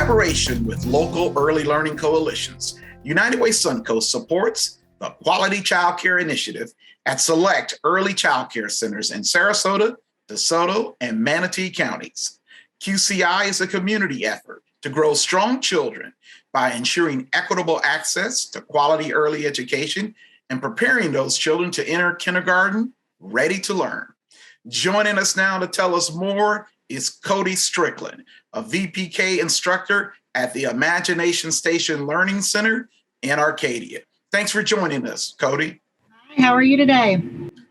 collaboration with local early learning coalitions, United Way Suncoast supports the Quality Childcare Initiative at select early childcare centers in Sarasota, DeSoto, and Manatee counties. QCI is a community effort to grow strong children by ensuring equitable access to quality early education and preparing those children to enter kindergarten ready to learn. Joining us now to tell us more is Kodi Strickland, a VPK instructor at the Imagination Station Learning Center in Arcadia. Thanks for joining us, Kodi. Hi, how are you today?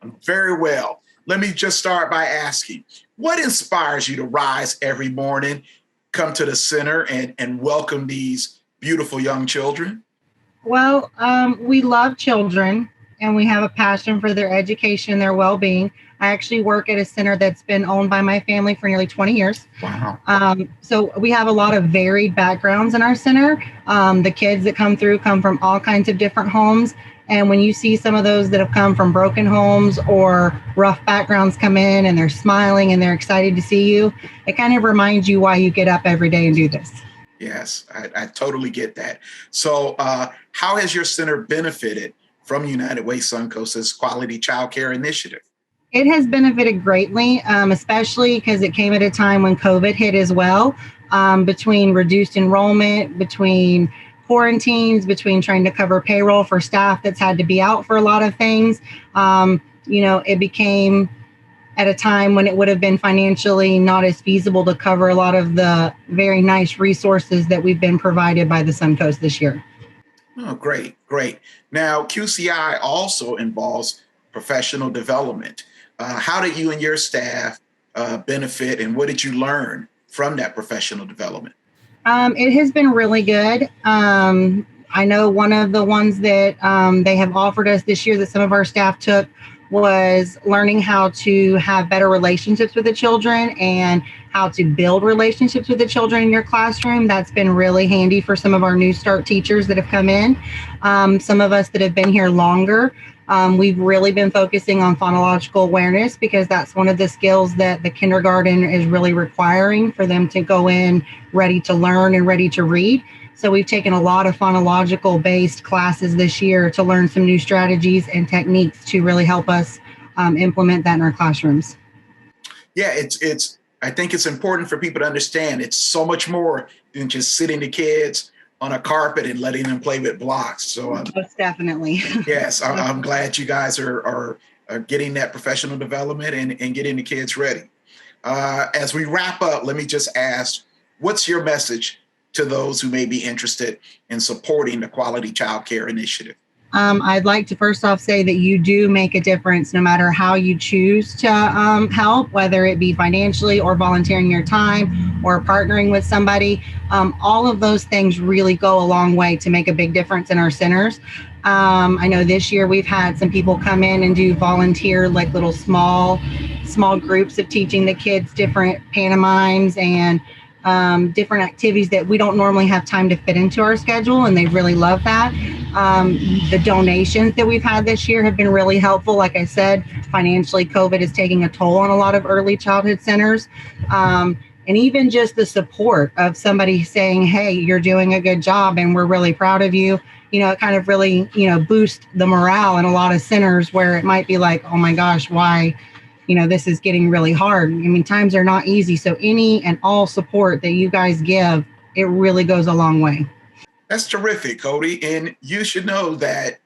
I'm very well. Let me just start by asking, what inspires you to rise every morning, come to the center, and welcome these beautiful young children? Well, we love children and we have a passion for their education and their well-being. I actually work at a center that's been owned by my family for nearly 20 years. Wow. So we have a lot of varied backgrounds in our center. The kids that come through come from all kinds of different homes. And when you see some of those that have come from broken homes or rough backgrounds come in and they're smiling and they're excited to see you, it kind of reminds you why you get up every day and do this. Yes, I totally get that. So how has your center benefited from United Way Suncoast's Quality Childcare Initiative? It has benefited greatly, especially because it came at a time when COVID hit as well, between reduced enrollment, between quarantines, between trying to cover payroll for staff that's had to be out for a lot of things. It became at a time when it would have been financially not as feasible to cover a lot of the very nice resources that we've been provided by the Suncoast this year. Oh, great. Now, QCI also involves professional development. How did you and your staff benefit, and what did you learn from that professional development? It has been really good. I know one of the ones that they have offered us this year that some of our staff took was learning how to have better relationships with the children and how to build relationships with the children in your classroom. That's been really handy for some of our new start teachers that have come in. Some of us that have been here longer, we've really been focusing on phonological awareness because that's one of the skills that the kindergarten is really requiring for them to go in ready to learn and ready to read. So we've taken a lot of phonological based classes this year to learn some new strategies and techniques to really help us implement that in our classrooms. Yeah, I think it's important for people to understand it's so much more than just sitting the kids on a carpet and letting them play with blocks. So most definitely. Yes, I'm glad you guys are getting that professional development and getting the kids ready. As we wrap up, let me just ask, what's your message to those who may be interested in supporting the Quality Childcare Initiative? I'd like to first off say that you do make a difference no matter how you choose to help, whether it be financially or volunteering your time or partnering with somebody. All of those things really go a long way to make a big difference in our centers. I know this year we've had some people come in and do volunteer, like little small groups of teaching the kids different pantomimes and different activities that we don't normally have time to fit into our schedule, and they really love that. The donations that we've had this year have been really helpful. Like I said, financially, COVID is taking a toll on a lot of early childhood centers. And even just the support of somebody saying, hey, you're doing a good job and we're really proud of you. It kind of really, boosts the morale in a lot of centers where it might be like, oh my gosh, why? This is getting really hard. Times are not easy. So any and all support that you guys give, it really goes a long way. That's terrific, Kodi. And you should know that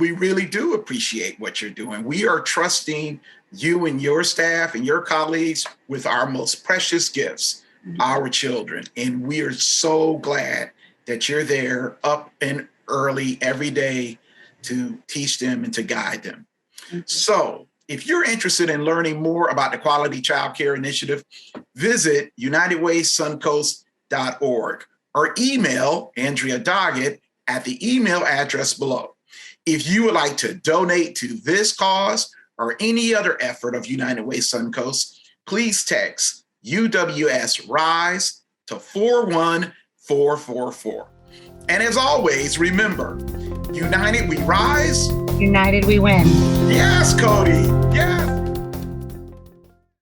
we really do appreciate what you're doing. We are trusting you and your staff and your colleagues with our most precious gifts, our children. And we are so glad that you're there up and early every day to teach them and to guide them. So if you're interested in learning more about the Quality Childcare Initiative, visit unitedwaysuncoast.org or email Andrea Doggett at the email address below. If you would like to donate to this cause or any other effort of United Way Suncoast, please text UWS RISE to 41444. And as always, remember, united we rise. United we win. Yes, Kodi. Yes.